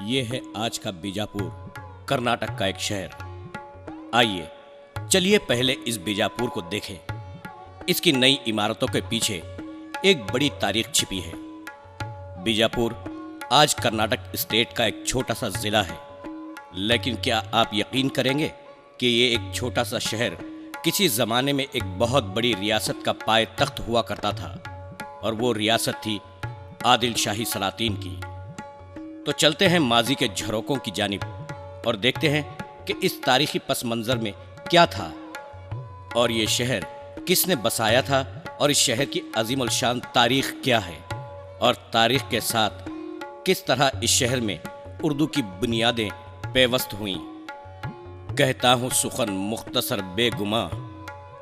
ये है आज का बीजापुर, कर्नाटक का एक शहर। आइए चलिए पहले इस बीजापुर को देखें। इसकी नई इमारतों के पीछे एक बड़ी तारीख छिपी है। बीजापुर आज कर्नाटक स्टेट का एक छोटा सा जिला है, लेकिन क्या आप यकीन करेंगे कि ये एक छोटा सा शहर किसी ज़माने में एक बहुत बड़ी रियासत का पाए तख्त हुआ करता था, और वो रियासत थी आदिल शाही सलातीन की। तो चलते हैं माजी के झरोकों की जानिब और देखते हैं कि इस तारीखी पस मंज़र में क्या था और ये शहर किसने बसाया था, और इस शहर की अजीमुल शान तारीख क्या है, और तारीख के साथ किस तरह इस शहर में उर्दू की बुनियादें पेवस्त हुईं। कहता हूँ सुखन मुख्तसर बेगुमा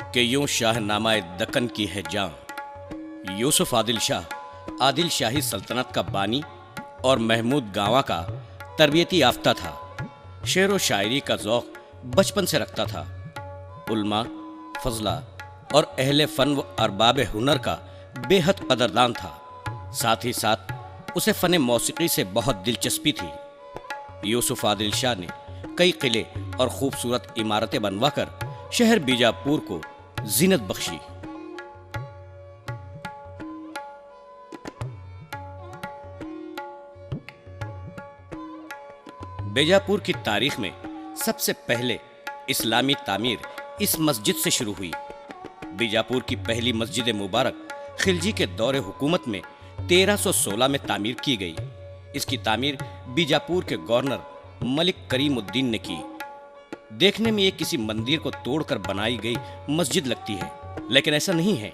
कि यूं शाहनामा दक्कन की है जां। यूसुफ आदिल शाह आदिल शाही सल्तनत का बानी और महमूद गांवा का तरबियती याफ्ता था। शेर व शायरी का ज़ौक़ बचपन से रखता था। उल्मा, फजला और अहले फ़न व अरबाब हुनर का बेहद कदरदान था। साथ ही साथ उसे फ़न मौसीकी से बहुत दिलचस्पी थी। यूसुफ आदिल शाह ने कई किले और खूबसूरत इमारतें बनवाकर शहर बीजापुर को जीनत बख्शी। बीजापुर की तारीख में सबसे पहले इस्लामी तामीर इस मस्जिद से शुरू हुई। बीजापुर की पहली मस्जिद मुबारक खिलजी के दौरे हुकूमत में 1316 में तामीर की गई। इसकी तामीर बीजापुर के गवर्नर मलिक करीमुद्दीन ने की। देखने में ये किसी मंदिर को तोड़कर बनाई गई मस्जिद लगती है, लेकिन ऐसा नहीं है।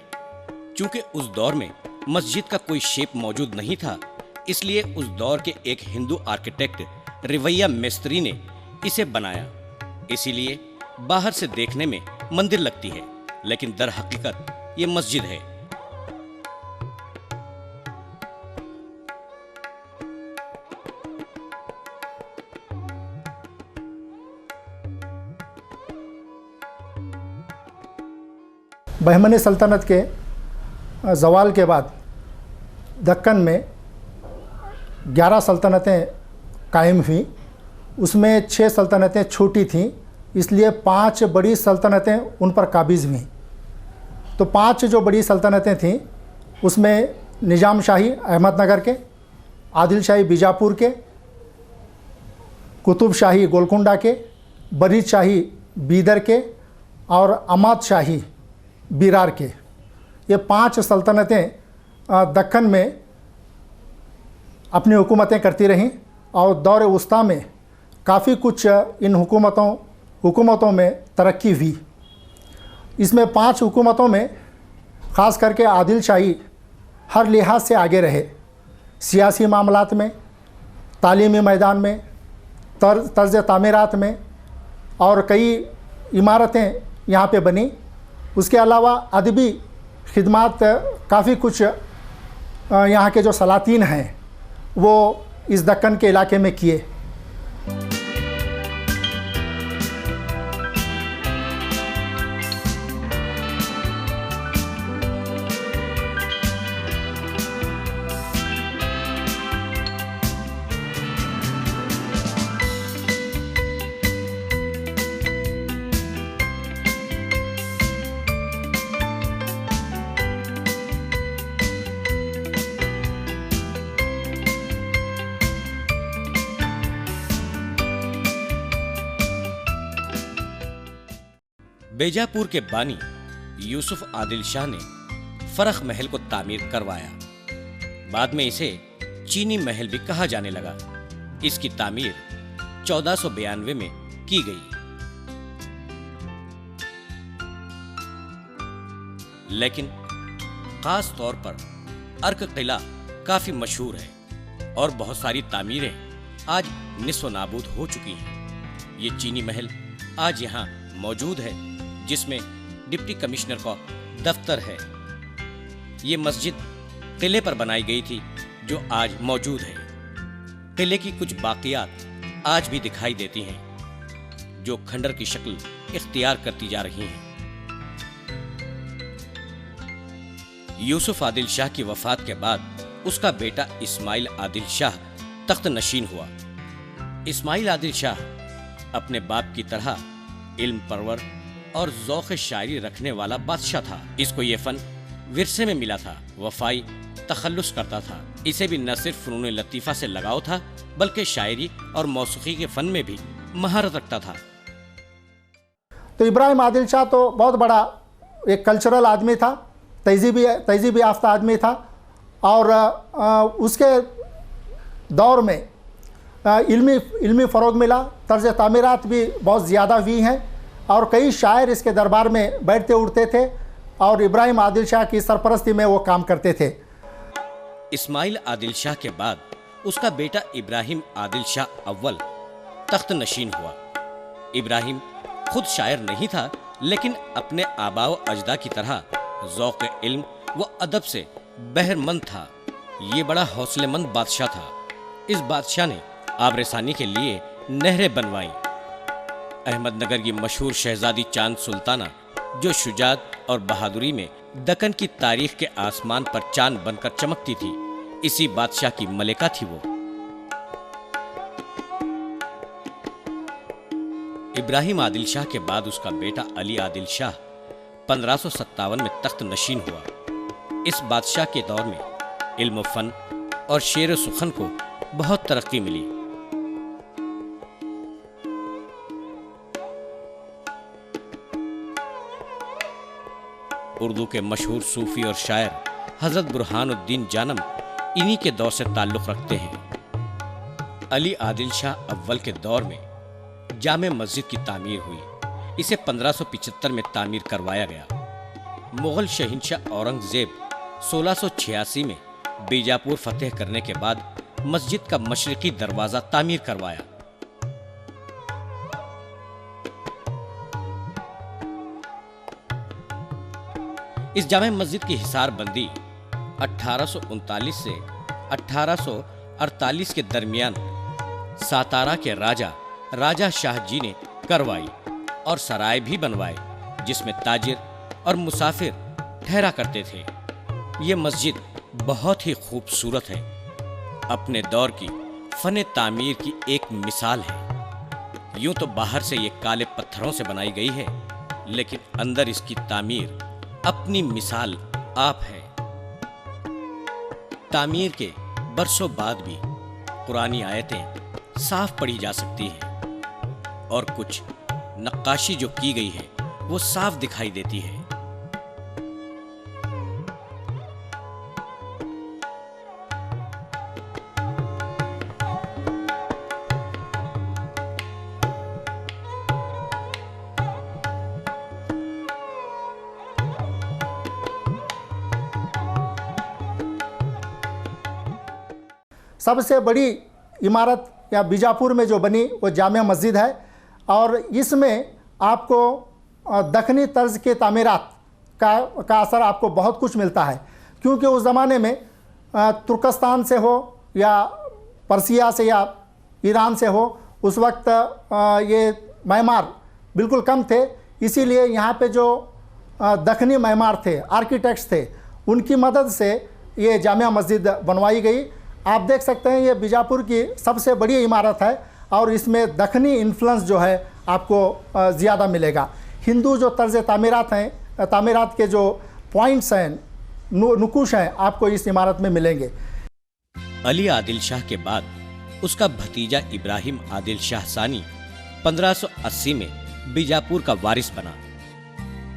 चूंकि उस दौर में मस्जिद का कोई शेप मौजूद नहीं था, इसलिए उस दौर के एक हिंदू आर्किटेक्ट रिवैया मिस्त्री ने इसे बनाया। इसीलिए बाहर से देखने में मंदिर लगती है, लेकिन दर हकीकत ये मस्जिद है। बहमनी सल्तनत के ज़वाल के बाद दक्कन में 11 सल्तनतें कायम हुई। उसमें 6 सल्तनतें छोटी थीं, इसलिए 5 बड़ी सल्तनतें उन पर काबिज़ हुईं। तो 5 जो बड़ी सल्तनतें थीं उसमें निज़ाम शाही अहमदनगर के, आदिल शाही बीजापुर के, कुतुब शाही गोलकुंडा के, बरीद शाही बीदर के और अमाद शाही बिरार के। ये 5 सल्तनतें दक्कन में अपनी हुकूमतें करती रहीं, और दौर वस्ता में काफ़ी कुछ इन हुकूमतों में तरक्की हुई। इसमें 5 हुकूमतों में ख़ास करके आदिल शाही हर लिहाज से आगे रहे। सियासी मामलात में, तालीमी मैदान में, तर्ज तामीरात में, और कई इमारतें यहाँ पे बनी। उसके अलावा अदबी खिदमात काफ़ी कुछ यहाँ के जो सलातीन हैं वो इस दक्कन के इलाके में किए। बीजापुर के बानी यूसुफ आदिल शाह ने फरख महल को तामीर करवाया। बाद में इसे चीनी महल भी कहा जाने लगा। इसकी तामीर 1492 में की गई। लेकिन खास तौर पर अर्क किला काफी मशहूर है, और बहुत सारी तामीरें आज निस्व नाबूद हो चुकी हैं। ये चीनी महल आज यहाँ मौजूद है, जिसमें डिप्टी कमिश्नर का दफ्तर है। ये मस्जिद किले पर बनाई गई थी, जो आज मौजूद है। किले की कुछ बाकियात आज भी दिखाई देती हैं, जो खंडर की शक्ल इख्तियार करती जा रही हैं। यूसुफ आदिल शाह की वफात के बाद उसका बेटा इस्माइल आदिल शाह तख्त नशीन हुआ। इस्माइल आदिल शाह अपने बाप की तरह इल्म परवर और ज़ौक़ शायरी रखने वाला बादशाह था। इसको ये फन विरसे में मिला था। वफाई तखल्लुस करता था। इसे भी न सिर्फ फ़नून लतीफ़ा से लगाव था, बल्कि शायरी और मौसीकी के फ़न में भी महारत रखता था। तो इब्राहिम आदिल शाह तो बहुत बड़ा एक कल्चरल आदमी था, तहज़ीब याफ्ता आदमी था, और उसके दौर में इल्मी फ़रोग मिला। तर्ज तामीरात भी बहुत ज़्यादा हुई हैं और कई शायर इसके दरबार में बैठते उठते थे और इब्राहिम आदिल शाह की सरपरस्ती में वो काम करते थे। इस्माइल आदिल शाह के बाद उसका बेटा इब्राहिम आदिल शाह अव्वल तख्त नशीन हुआ। इब्राहिम खुद शायर नहीं था, लेकिन अपने आबाओ अजदा की तरह ज़ौक़ इल्म व अदब से बहरमंद था। ये बड़ा हौसलेमंद बादशाह था। इस बादशाह ने आबरसानी के लिए नहरें बनवाई। अहमदनगर की मशहूर शहजादी चांद सुल्ताना, जो शुजात और बहादुरी में दक्कन की तारीख के आसमान पर चांद बनकर चमकती थी, इसी बादशाह की मलिका थी वो। इब्राहिम आदिल शाह के बाद उसका बेटा अली आदिल शाह 1557 में तख्त नशीन हुआ। इस बादशाह के दौर में इल्म फन और शेर सुखन को बहुत तरक्की मिली। उर्दू के मशहूर सूफी और शायर हजरत बुरहानुद्दीन जानम इन्हीं के दौर से ताल्लुक़ रखते हैं। अली आदिल शाह अव्वल के दौर में जामे मस्जिद की तामीर हुई। इसे 1575 में तामीर करवाया गया। मुग़ल शहंशाह औरंगज़ेब 1686 में बीजापुर फतेह करने के बाद मस्जिद का मशरिकी दरवाज़ा तामीर करवाया। इस जामे मस्जिद की हिसारबंदी 1839 से 1848 के दरमियान सातारा के राजा शाह जी ने करवाई और सराय भी बनवाए, जिसमें ताजिर और मुसाफिर ठहरा करते थे। ये मस्जिद बहुत ही खूबसूरत है। अपने दौर की फन तामीर की एक मिसाल है। यूं तो बाहर से ये काले पत्थरों से बनाई गई है, लेकिन अंदर इसकी तामीर अपनी मिसाल आप है। तामीर के बरसों बाद भी कुरानी आयतें साफ पढ़ी जा सकती हैं और कुछ नक्काशी जो की गई है वो साफ दिखाई देती है। सबसे बड़ी इमारत या बीजापुर में जो बनी वो जामिया मस्जिद है और इसमें आपको दखनी तर्ज के तामीरात का असर आपको बहुत कुछ मिलता है, क्योंकि उस ज़माने में तुर्कस्तान से हो या पर्सिया से या ईरान से हो, उस वक्त ये मैमार बिल्कुल कम थे। इसीलिए यहाँ पे जो दखनी मैमार थे, आर्किटेक्ट्स थे, उनकी मदद से ये जामिया मस्जिद बनवाई गई। आप देख सकते हैं ये बीजापुर की सबसे बड़ी इमारत है और इसमें दखनी इन्फ्लुएंस जो है आपको ज़्यादा मिलेगा। हिंदू जो तर्ज तामीरात हैं, तामीरात के जो पॉइंट्स हैं, नुकुश हैं, आपको इस इमारत में मिलेंगे। अली आदिल शाह के बाद उसका भतीजा इब्राहिम आदिल शाह सानी 1580 में बीजापुर का वारिस बना।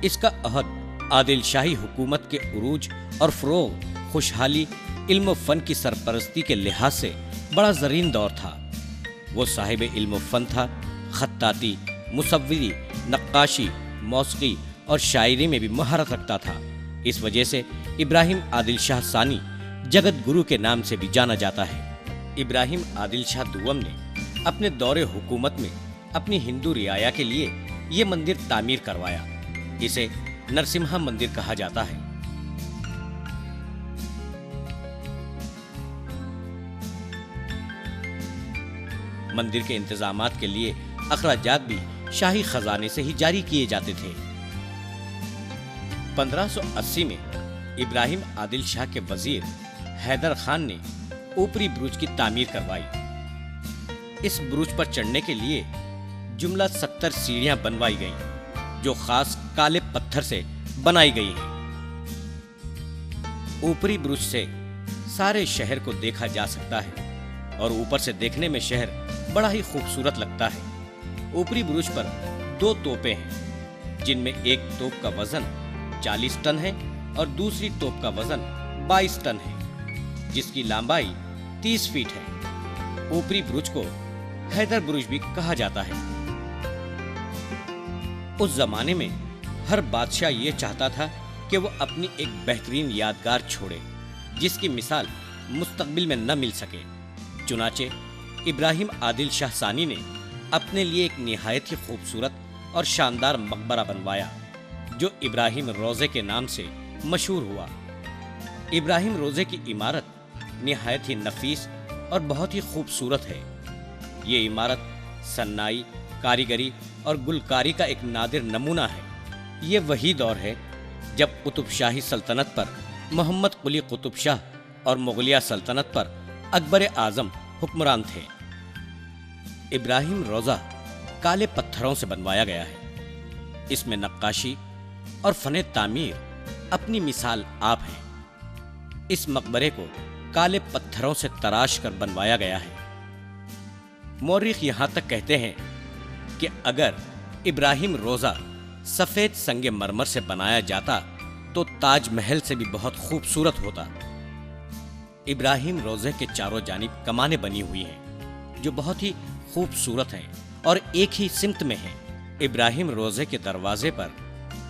इसका अहद आदिल शाही हुकूमत के उरूज और फ़रोग़, खुशहाली, इल्म फ़न की सरपरस्ती के लिहाज से बड़ा ज़रीन दौर था। वो साहिब इल्म फ़न था। खत्ताती, मुसव्विरी, नक्काशी, मौसीकी और शायरी में भी महारत रखता था। इस वजह से इब्राहिम आदिल शाह सानी जगत गुरु के नाम से भी जाना जाता है। इब्राहिम आदिल शाह दुवम ने अपने दौरे हुकूमत में अपनी हिंदू रियाया के लिए ये मंदिर तामीर करवाया। इसे नरसिम्हा मंदिर कहा जाता है। मंदिर के इंतजामात के लिए अखराजात भी शाही खजाने से ही जारी किए जाते थे। 1580 में इब्राहिम आदिल शाह के वजीर हैदर खान ने ऊपरी बुर्ज की तामीर करवाई। इस बुरुज पर चढ़ने के लिए जुमला 70 सीढ़ियां बनवाई गईं, जो खास काले पत्थर से बनाई गई हैं। ऊपरी बुरुज से सारे शहर को देखा जा सकता है और ऊपर से देखने में शहर बड़ा ही खूबसूरत लगता है। ऊपरी बुरुज पर 2 तोपें हैं, जिनमें एक तोप का वजन 40 टन है और दूसरी तोप का वजन 22 टन है, जिसकी लंबाई 30 फीट है। ऊपरी बुरुज को हैदर बुरुज भी कहा जाता है। उस जमाने में हर बादशाह ये चाहता था कि वो अपनी एक बेहतरीन यादगार छोड़े, जिसकी मिसाल मुस्तकबिल में न मिल सके। चुनाचे इब्राहिम आदिल शाह सानी ने अपने लिए एक निहायत ही खूबसूरत और शानदार मकबरा बनवाया, जो इब्राहिम रोज़े के नाम से मशहूर हुआ। इब्राहिम रोज़े की इमारत निहायत ही नफीस और बहुत ही खूबसूरत है। ये इमारत सन्नाई, कारीगरी और गुलकारी का एक नादिर नमूना है। ये वही दौर है जब कुतुब शाही सल्तनत पर मोहम्मद कुली कुतुब शाह और मुगलिया सल्तनत पर अकबर आज़म हुक्मरान थे। इब्राहिम रोज़ा काले पत्थरों से बनवाया गया है। इसमें नक्काशी और फने तामीर अपनी मिसाल आप हैं। इस मकबरे को काले पत्थरों से तराश कर बनवाया गया है। मौरिख यहां तक कहते हैं कि अगर इब्राहिम रोज़ा सफ़ेद संगे मरमर से बनाया जाता तो ताजमहल से भी बहुत खूबसूरत होता। इब्राहिम रोज़े के चारों जानिब कमानें बनी हुई हैं, जो बहुत ही खूबसूरत हैं और एक ही सिमत में हैं। इब्राहिम रोज़े के दरवाजे पर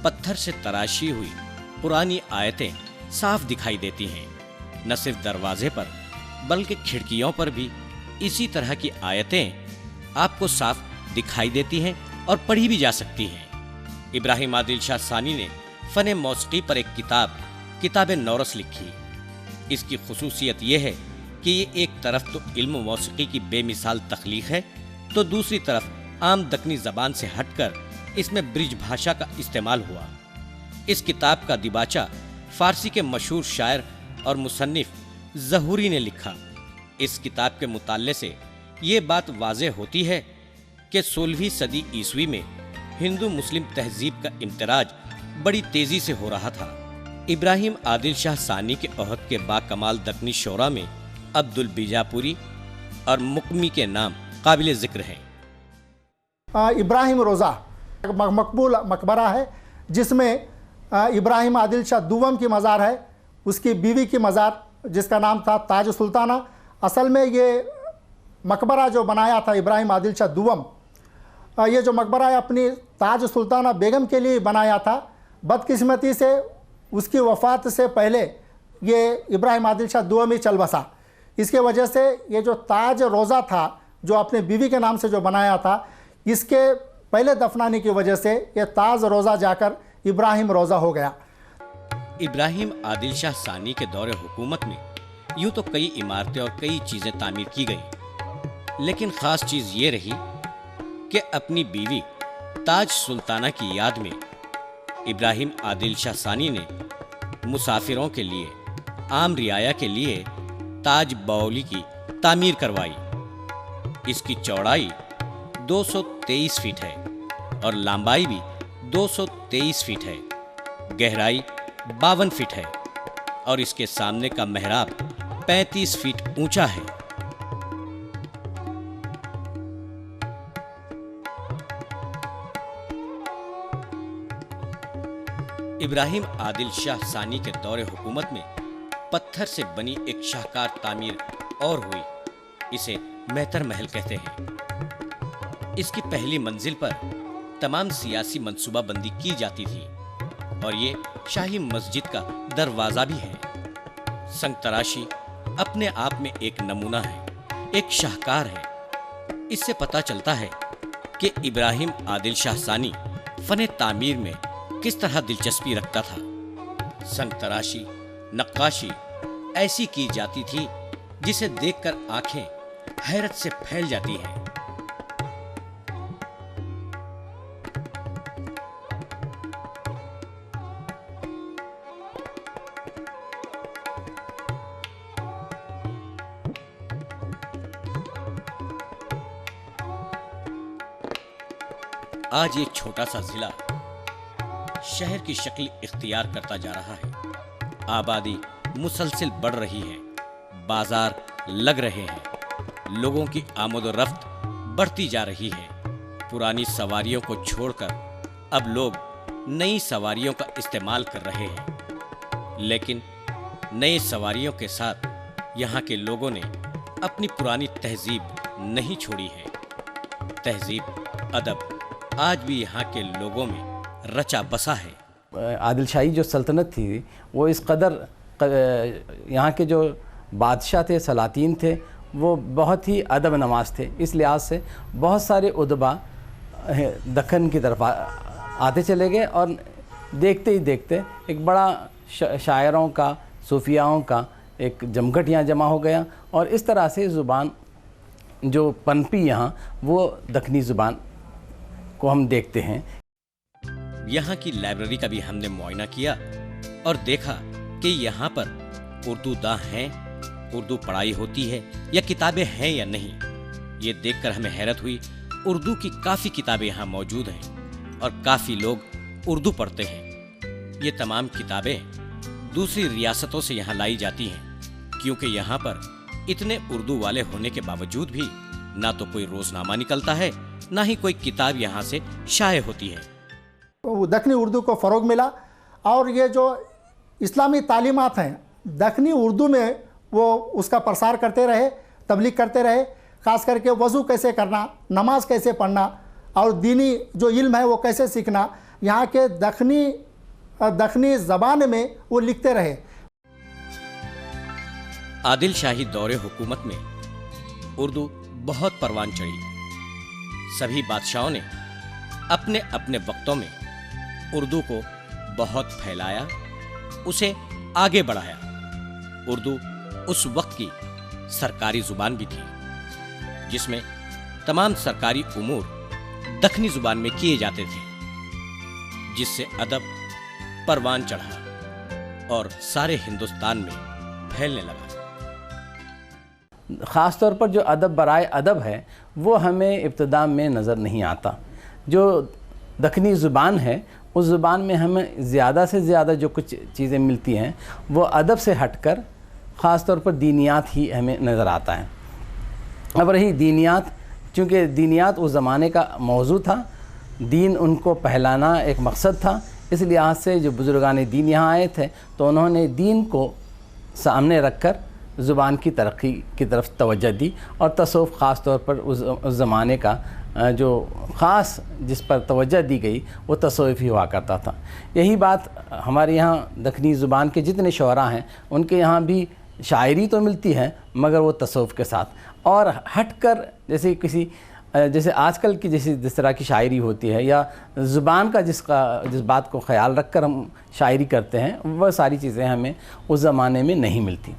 पत्थर से तराशी हुई पुरानी आयतें साफ दिखाई देती हैं। न सिर्फ दरवाजे पर बल्कि खिड़कियों पर भी इसी तरह की आयतें आपको साफ दिखाई देती हैं और पढ़ी भी जा सकती हैं। इब्राहिम आदिल शाह सानी ने फ़न मौसीकी पर एक किताब नौरस लिखी। इसकी खुसूसियत यह है कि ये एक तरफ तो इल्म मौसीकी की बेमिसाल तख्लीक है, तो दूसरी तरफ आम दक्कनी ज़बान से हटकर इसमें ब्रिज भाषा का इस्तेमाल हुआ। इस किताब का दिबाचा फ़ारसी के मशहूर शायर और मुसन्निफ ज़हूरी ने लिखा। इस किताब के मुताले से ये बात वाज़े होती है कि 16वीं सदी ईस्वी में हिंदू मुस्लिम तहजीब का इम्तराज बड़ी तेजी से हो रहा था। इब्राहिम आदिल शाह सानी के अहद के बाकमाल दक्कनी शोरा में अब्दुल बीजापुरी और मुकमी के नाम काबिल ज़िक्र हैं। इब्राहिम रोज़ा मकबूल मकबरा है, जिसमें इब्राहिम आदिल शाह दुवम की मज़ार है, उसकी बीवी की मज़ार जिसका नाम था ताज सुल्ताना। असल में ये मकबरा जो बनाया था इब्राहिम आदिल शाह दुवम, ये जो मकबरा है अपनी ताज सुल्ताना बेगम के लिए बनाया था। बदकिस्मती से उसकी वफ़ात से पहले ये इब्राहिम आदिल शाह दुवम ही चल बसा। इसके वजह से ये जो ताज रोज़ा था, जो अपने बीवी के नाम से जो बनाया था, इसके पहले दफनाने की वजह से ये ताज रोज़ा जाकर इब्राहिम रोज़ा हो गया। इब्राहिम आदिल शाह सानी के दौरे हुकूमत में यूँ तो कई इमारतें और कई चीज़ें तामीर की गईं, लेकिन ख़ास चीज़ ये रही कि अपनी बीवी ताज सुल्ताना की याद में इब्राहिम आदिल शाह सानी ने मुसाफिरों के लिए, आम रियाया के लिए ताज बाउली की तामीर करवाई। इसकी चौड़ाई 223 फीट है और लंबाई भी 223 फीट है। गहराई 52 फीट है और इसके सामने का मेहराब 35 फीट ऊंचा है। इब्राहिम आदिल शाह सानी के दौरे हुकूमत में पत्थर से बनी एक शाहकार तामीर और हुई। इसे मेहतर महल कहते हैं। इसकी पहली मंजिल पर तमाम सियासी मंसूबाबंदी की जाती थी और ये शाही मस्जिद का दरवाज़ा भी है। संग तराशी अपने आप में एक नमूना है, एक शाहकार है। इससे पता चलता है कि इब्राहिम आदिल शाह सानी फ़न तामीर में किस तरह दिलचस्पी रखता था। संग तराशी, नक्काशी ऐसी की जाती थी जिसे देखकर आंखें हैरत से फैल जाती हैं। आज ये छोटा सा जिला शहर की शक्ल इख्तियार करता जा रहा है। आबादी मुसलसिल बढ़ रही है, बाजार लग रहे हैं, लोगों की आमदोरफ्त बढ़ती जा रही है। पुरानी सवारियों को छोड़कर अब लोग नई सवारियों का इस्तेमाल कर रहे हैं, लेकिन नई सवारियों के साथ यहाँ के लोगों ने अपनी पुरानी तहजीब नहीं छोड़ी है। तहजीब अदब आज भी यहाँ के लोगों में रचा बसा है। आदिल शाही जो सल्तनत थी वो इस कदर यहाँ के जो बादशाह थे, सलातीन थे, वो बहुत ही अदब नवाज थे। इस लिहाज से बहुत सारे उदबा दक्कन की तरफ आते चले गए और देखते ही देखते एक बड़ा शायरों का, सूफियाओं का एक जमघट यहाँ जमा हो गया और इस तरह से ज़ुबान जो पनपी यहाँ वो दक्कनी ज़ुबान को हम देखते हैं। यहाँ की लाइब्रेरी का भी हमने मुआयना किया और देखा कि यहाँ पर उर्दू दां हैं, उर्दू पढ़ाई होती है या किताबें हैं या नहीं। ये देखकर हमें हैरत हुई। उर्दू की काफ़ी किताबें यहाँ मौजूद हैं और काफ़ी लोग उर्दू पढ़ते हैं। ये तमाम किताबें दूसरी रियासतों से यहाँ लाई जाती हैं, क्योंकि यहाँ पर इतने उर्दू वाले होने के बावजूद भी ना तो कोई रोजनामा निकलता है, ना ही कोई किताब यहाँ से शाये होती है। दक्कनी उर्दू को फ़रोग मिला और ये जो इस्लामी तालीमात हैं दक्कनी उर्दू में वो उसका प्रसार करते रहे, तबलीग करते रहे। ख़ास करके वज़ू कैसे करना, नमाज कैसे पढ़ना और दीनी जो इल्म है वो कैसे सीखना, यहाँ के दक्कनी ज़बान में वो लिखते रहे। आदिल शाही दौरे हुकूमत में उर्दू बहुत परवान चढ़ी। सभी बादशाहों ने अपने अपने वक्तों में उर्दू को बहुत फैलाया, उसे आगे बढ़ाया। उर्दू उस वक्त की सरकारी जुबान भी थी, जिसमें तमाम सरकारी उमूर दक्कनी जुबान में किए जाते थे, जिससे अदब परवान चढ़ा और सारे हिंदुस्तान में फैलने लगा। ख़ास तौर पर जो अदब बराए अदब है वो हमें इब्तिदा में नज़र नहीं आता। जो दक्कनी ज़ुबान है उस ज़ुबान में हमें ज़्यादा से ज़्यादा जो कुछ चीज़ें मिलती हैं वो अदब से हटकर ख़ास तौर पर दीनियात ही हमें नज़र आता है। अब रही दीनियात, चूँकि दीनियात उस ज़माने का मौजू था, दीन उनको पहलाना एक मकसद था, इस लिहाज से जो बुज़ुर्गान दीन यहाँ आए थे तो उन्होंने दीन को सामने रख कर ज़ुबान की तरक्की की तरफ तवज्जो दी और तसव्वुफ़ ख़ास तौर पर उस ज़माने का जो ख़ास जिस पर तवज्जो दी गई वो तसव्वुफ़ ही हुआ करता था। यही बात हमारे यहाँ दक्कनी ज़ुबान के जितने शोरा हैं उनके यहाँ भी शायरी तो मिलती है मगर वो तसव्वुफ़ के साथ और हटकर जैसे आजकल की जिस तरह की शायरी होती है या ज़ुबान का जिस बात को ख़याल रख कर हम शायरी करते हैं वह सारी चीज़ें हमें उस ज़माने में नहीं मिलती।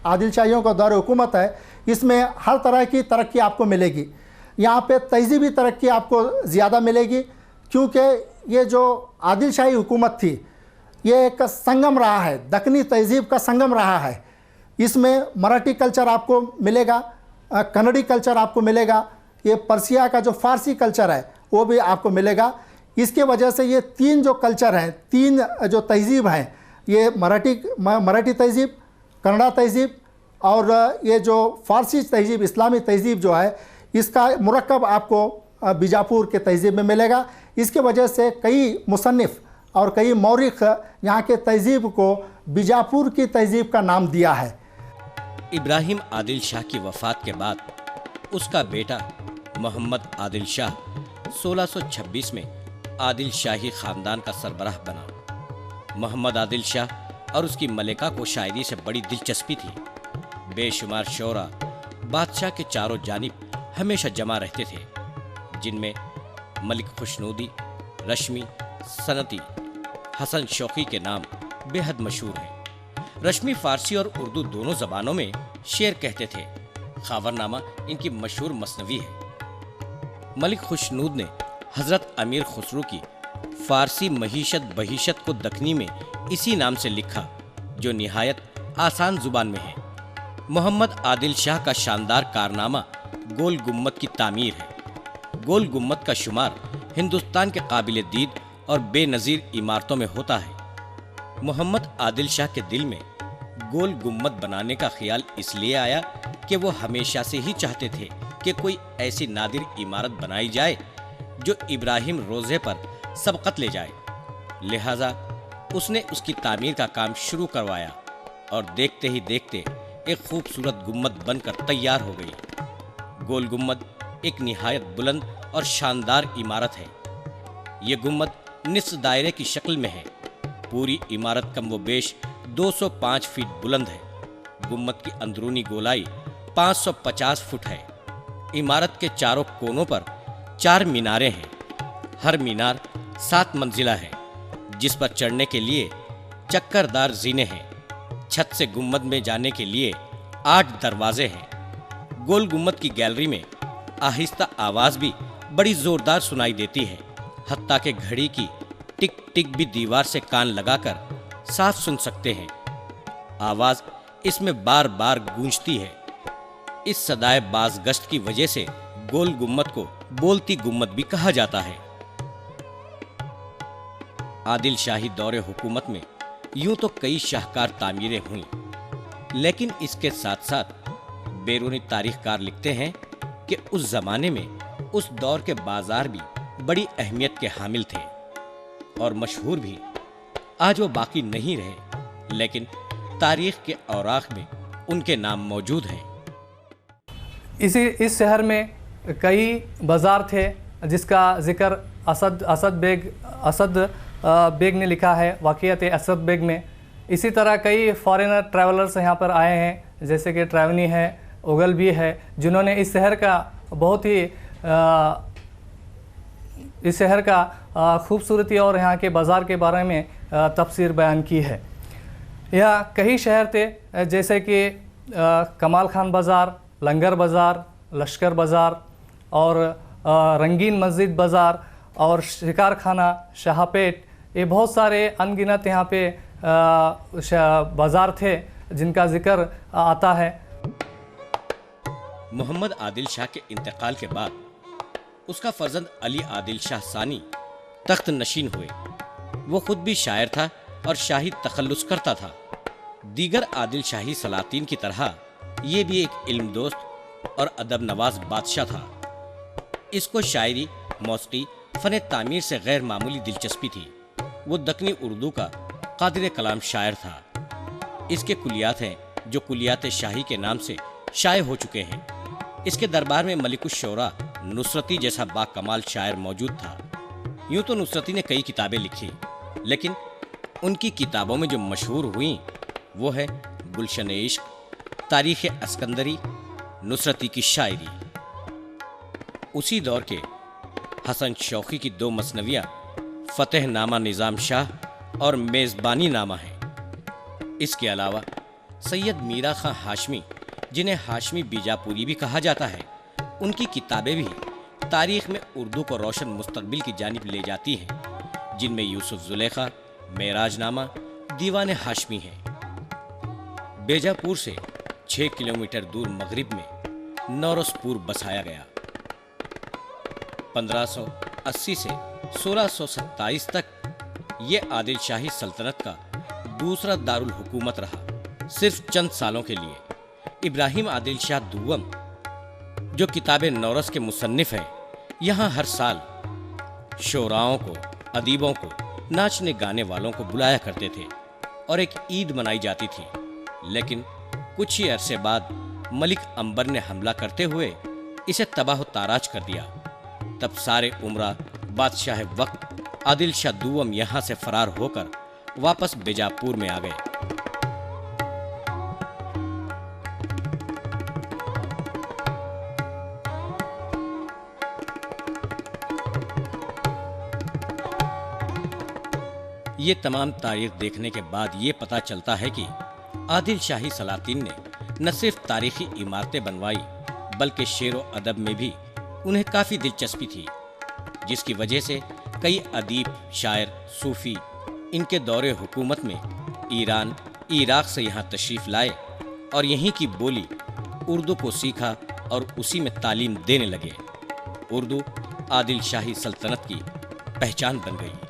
आदिल शाहियों का दौर हुकूमत है, इसमें हर तरह की तरक्की आपको मिलेगी। यहाँ पे तहज़ीबी तरक्की आपको ज़्यादा मिलेगी, क्योंकि ये जो आदिल शाही हुकूमत थी ये एक संगम रहा है, दक्कनी तहज़ीब का संगम रहा है। इसमें मराठी कल्चर आपको मिलेगा, कन्नड़ी कल्चर आपको मिलेगा, ये पर्सिया का जो फ़ारसी कल्चर है वो भी आपको मिलेगा। इसके वजह से ये तीन जो कल्चर हैं, तीन जो तहज़ीब हैं, ये मराठी तहज़ीब, कन्नड़ा तहज़ीब और ये जो फ़ारसी तहज़ीब, इस्लामी तहज़ीब जो है, इसका मुरक्कब आपको बीजापुर के तहज़ीब में मिलेगा। इसके वजह से कई मुसन्निफ़ और कई मौरिख़ यहाँ के तहज़ीब को बीजापुर की तहज़ीब का नाम दिया है। इब्राहिम आदिल शाह की वफ़ात के बाद उसका बेटा मोहम्मद आदिल शाह 1626 में आदिल शाही ख़ानदान का सरबराह बना। मोहम्मद आदिल शाह और उसकी मलिका को शायरी से बड़ी दिलचस्पी थी। बेशुमार शोरा बादशाह के चारों जानिब हमेशा जमा रहते थे, जिनमें मलिक खुशनूदी, रश्मी, सनती, हसन शौकी के नाम बेहद मशहूर हैं। रश्मी फ़ारसी और उर्दू दोनों ज़बानों में शेर कहते थे। खावरनामा इनकी मशहूर मसनवी है। मलिक खुशनूद ने हज़रत अमीर खुसरू की फारसी महीशत बहीशत को दखनी में इसी नाम से लिखा, जो निहायत आसान जुबान में है। मोहम्मद आदिल शाह का शानदार कारनामा गोल गुम्मद की तामीर है। गोल गुम्मद का शुमार हिंदुस्तान के काबिल दीद और बेनज़ीर इमारतों में होता है। मोहम्मद आदिल शाह के दिल में गोल गुम्मद बनाने का ख्याल इसलिए आया कि वो हमेशा से ही चाहते थे कि कोई ऐसी नादिर इमारत बनाई जाए जो इब्राहिम रोज़े पर सबकत ले जाए। लिहाजा उसने उसकी तामीर का काम शुरू करवाया और देखते ही देखते एक खूबसूरत गुम्मद बनकर तैयार हो गई। गोल गुम्मद एक निहायत बुलंद और शानदार इमारत है। ये गुम्मद निस्फ दायरे की शक्ल में है। पूरी इमारत कम व बेश 205 फीट बुलंद है। गुम्मद की अंदरूनी गोलाई 550 फुट है। इमारत के चारों कोनों पर 4 मीनारें हैं। हर मीनार 7 मंजिला है, जिस पर चढ़ने के लिए चक्करदार जीने हैं। छत से गुम्मद में जाने के लिए 8 दरवाजे हैं। गोल गुम्मद की गैलरी में आहिस्ता आवाज़ भी बड़ी ज़ोरदार सुनाई देती है। हत्ता के घड़ी की टिक टिक भी दीवार से कान लगाकर साफ सुन सकते हैं। आवाज़ इसमें बार बार गूंजती है। इस सदाए बाज गश्त की वजह से गोल गुम्मद को बोलती गुम्मद भी कहा जाता है। आदिल शाही दौरे हुकूमत में यूं तो कई शाहकार तामीरें हुई, लेकिन इसके साथ साथ बैरूनी तारीखकार लिखते हैं कि उस जमाने में उस दौर के बाजार भी बड़ी अहमियत के हामिल थे और मशहूर भी। आज वो बाकी नहीं रहे, लेकिन तारीख के औराख में उनके नाम मौजूद हैं। इस शहर में कई बाज़ार थे, जिसका जिक्र असद बेग ने लिखा है, वाक़ियत असद बेग में। इसी तरह कई फॉरेनर ट्रैवलर्स यहाँ पर आए हैं, जैसे कि ट्रैवनी है, ओगलबी है, जिन्होंने इस शहर का बहुत ही इस शहर का खूबसूरती और यहाँ के बाज़ार के बारे में तफसीर बयान की है। यहाँ कई शहर थे, जैसे कि कमाल खान बाज़ार, लंगर बाज़ार, लश्कर बाज़ार और रंगीन मस्जिद बाज़ार और शिकार खाना, शाहपेट। ये बहुत सारे अनगिनत यहाँ पे बाज़ार थे जिनका जिक्र आता है। मोहम्मद आदिल शाह के इंतकाल के बाद उसका फर्जंद अली आदिल शाह सानी तख्त नशीन हुए। वो खुद भी शायर था और शाही तखल्लुस करता था। दीगर आदिल शाही सलातीन की तरह ये भी एक इल्म दोस्त और अदब नवाज बादशाह था। इसको शायरी, मौसीकी, फ़न तामीर से गैर मामूली दिलचस्पी थी। वो दक्कनी उर्दू का कादिर कलाम शायर था। इसके कुलियात हैं जो कुलियात शाही के नाम से शाये हो चुके हैं। इसके दरबार में मलिकुश्शोरा नुसरती जैसा बाकमाल शायर मौजूद था। यूं तो नुसरती ने कई किताबें लिखी, लेकिन उनकी किताबों में जो मशहूर हुई वो है गुलशन इश्क, तारीख़ अस्कंदरी, नुसरती की शायरी। उसी दौर के हसन शौकी की 2 मसनवियाँ फ़तेह नामा निज़ाम शाह और मेज़बानी नामा हैं। इसके अलावा सैयद मीरा खां हाशमी, जिन्हें हाशमी बीजापुरी भी कहा जाता है, उनकी किताबें भी तारीख़ में उर्दू को रोशन मुस्तकबिल की जानिब ले जाती हैं, जिनमें यूसुफ ज़ुलेखा, मेराजनामा, दीवान हाशमी हैं। बीजापुर से 6 किलोमीटर दूर मगरिब में नौरसपुर बसाया गया। 1580 से 1627 तक ये आदिल शाही सल्तनत का दूसरा दारुल हुकूमत रहा। सिर्फ चंद सालों के लिए इब्राहिम आदिल शाह दुव्वम, जो किताब नौरस के मुसन्निफ हैं, यहाँ हर साल शोराओं को, अदीबों को, नाचने गाने वालों को बुलाया करते थे और एक ईद मनाई जाती थी। लेकिन कुछ ही अरसे बाद मलिक अंबर ने हमला करते हुए इसे तबाह ताराज कर दिया। तब सारे उमरा बादशाह वक्त आदिल शाह दुव्वम यहाँ से फरार होकर वापस बीजापुर में आ गए। ये तमाम तारीख देखने के बाद ये पता चलता है कि आदिल शाही सलातीन ने न सिर्फ तारीखी इमारतें बनवाई, बल्कि शेर व अदब में भी उन्हें काफ़ी दिलचस्पी थी, जिसकी वजह से कई अदीब, शायर, सूफी इनके दौरे हुकूमत में ईरान, इराक से यहाँ तशरीफ़ लाए और यहीं की बोली उर्दू को सीखा और उसी में तालीम देने लगे। उर्दू आदिल शाही सल्तनत की पहचान बन गई।